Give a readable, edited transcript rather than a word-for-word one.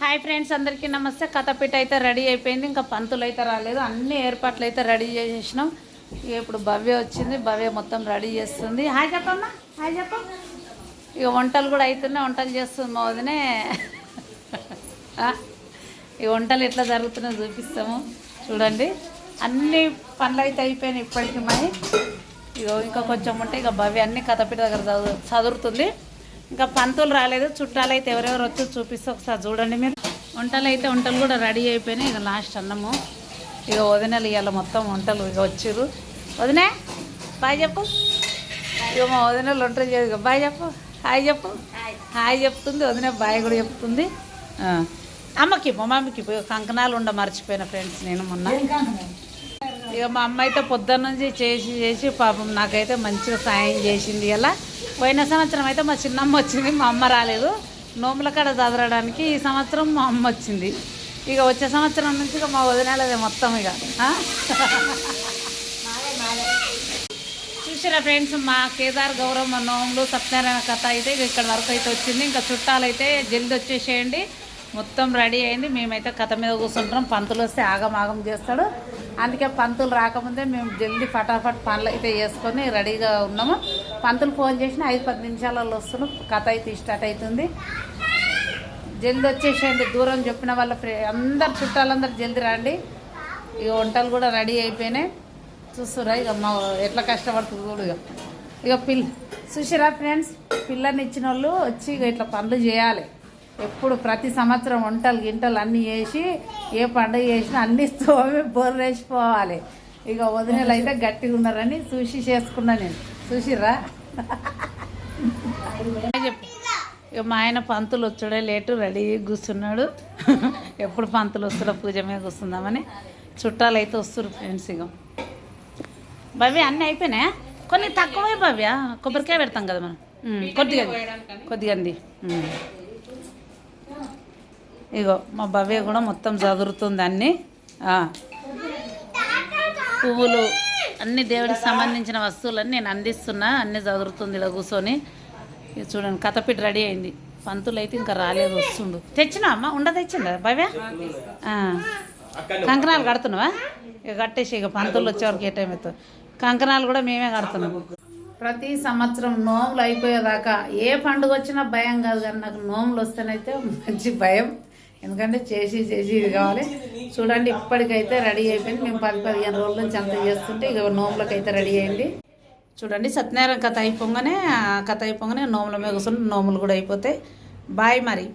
Hi friends, అందరికీ నమస్తే. కథపీట అయితే రెడీ అయిపోయింది. ఇంకా పంతులు అయితే రాలేదు. అన్ని ఏర్పాట్లు అయితే రెడీ చేసేసినాం. ఇప్పుడు భవ్య వచ్చింది. భవ్య మొత్తం రెడీ చేస్తుంది. హాయ్ చెప్పమ్మా, హాయ్ చెప్ప. ఇక వంటలు కూడా అవుతున్నాయి. వంటలు చేస్తుంది మా వదినే. ఈ వంటలు ఎట్లా జరుగుతున్నాయో చూపిస్తాము చూడండి. అన్ని పనులు అయితే అయిపోయినాయి ఇప్పటికి. మరి ఇంకా కొంచెం ఉంటే ఇక భవ్య అన్ని కథపీట దగ్గర చదువుతుంది. ఇంకా పంతులు రాలేదు. చుట్టాలు అయితే ఎవరెవరు వచ్చి చూపిస్తే ఒకసారి చూడండి మీరు. వంటలు కూడా రెడీ అయిపోయినాయి. ఇక లాస్ట్ అన్నము. ఇక వదినలు ఇవాళ మొత్తం వంటలు ఇక వచ్చిర్రు. వదినే బాయ్ చెప్పు. ఇక మా వదినలు వంటలు చేయదు. ఇక బాయ్ చెప్పు, హాయ్ చెప్పు. హాయ్ చెప్తుంది వదిన, బాయ్ కూడా చెప్తుంది. అమ్మకి మా మమ్మీకి కంకణాలు మర్చిపోయిన ఫ్రెండ్స్ నేను మొన్న. ఇక మా అమ్మ అయితే పొద్దున్న నుంచి చేసి పాపం నాకైతే మంచిగా సాయం చేసింది. ఇలా పోయిన సంవత్సరం అయితే మా చిన్నమ్మ వచ్చింది, మా అమ్మ రాలేదు. నోముల కాడ చదవడానికి ఈ సంవత్సరం మా అమ్మ వచ్చింది. ఇక వచ్చే సంవత్సరం నుంచి ఇక మా వదిలేదే మొత్తం. ఇక చూసారా ఫ్రెండ్స్, మా కేదార్ గౌరమ్మ నోములు సత్యనారాయణ కథ అయితే ఇక్కడ వరకు అయితే వచ్చింది. ఇంకా చుట్టాలు అయితే జల్ది వచ్చేసేయండి. మొత్తం రెడీ అయింది. మేమైతే కథ మీద కూర్చుంటాం. పంతులు వస్తే ఆగం చేస్తాడు. అందుకే పంతులు రాకముందే మేము జల్దీ ఫటాఫట్ పనులు అయితే చేసుకొని రెడీగా ఉన్నాము. పంతులు ఫోన్ చేసిన 5-10 నిమిషాలలో వస్తున్నాం. కథ అయితే స్టార్ట్ అవుతుంది. జల్దీ వచ్చేసేయండి. దూరం చెప్పిన వాళ్ళ అందరు చుట్టాలందరూ జల్దీ రండి. ఇక వంటలు కూడా రెడీ అయిపోయినాయి. చూస్తురా ఇక మా ఎట్లా కష్టపడుతుంది కూడా. ఇక చూసిరా ఫ్రెండ్స్, పిల్లని ఇచ్చిన వాళ్ళు వచ్చి ఇక ఇట్లా పనులు చేయాలి. ఎప్పుడు ప్రతి సంవత్సరం వంటలు గింటలు అన్నీ వేసి ఏ పండుగ చేసినా అన్ని తోమి బోర్లు వేసిపోవాలి. ఇక వదినలు అయితే గట్టిగా ఉన్నారని చూసి చేసుకున్నా నేను. చూసిర్రా చెప్పు. ఇక మా ఆయన పంతులు వచ్చాడే లేటు రెడీ కూర్చున్నాడు. ఎప్పుడు పంతులు వస్తాడో పూజ మీద కూర్చుందామని. చుట్టాలు అయితే వస్తారు ఫ్రెండ్స్. ఇక భవ్య అన్నీ అయిపోయినాయా? కొన్ని తక్కువే భవ్య. కొబ్బరికాయ పెడతాం కదా మనం. కొద్దిగా అంది. ఇగో మా భవ్య కూడా మొత్తం చదువుతుంది. అన్నీ పువ్వులు అన్ని దేవుడికి సంబంధించిన వస్తువులన్నీ నేను అందిస్తున్నా. అన్నీ చదువుతుంది ఇలా కూర్చొని. ఇక చూడండి, కథపీట రెడీ అయింది. పంతులు అయితే ఇంకా రాలేదు, వస్తుండు. తెచ్చినా అమ్మ తెచ్చిందా భవ్య? కంకణాలు కడుతున్నావా? ఇక కట్టేసి ఇక పంతులు వచ్చేవరకు ఏ టైం అవుతుంది. కంకణాలు కూడా మేమే కడుతున్నాం. ప్రతి సంవత్సరం నోములు అయిపోయేదాకా ఏ పండుగ వచ్చినా భయం కాదు, కానీ నాకు నోములు వస్తేనైతే మంచి భయం. ఎందుకంటే చేసి ఇది కావాలి. చూడండి, ఇప్పటికైతే రెడీ అయిపోయింది. మేము 10-15 రోజుల నుంచి అంత చేస్తుంటే ఇక నోములకు అయితే రెడీ అయింది. చూడండి, సత్యనారాయణ కథ అయిపోగానే నోముల మీద కూర్చొని నోములు కూడా అయిపోతాయి. బాయ్ మరి.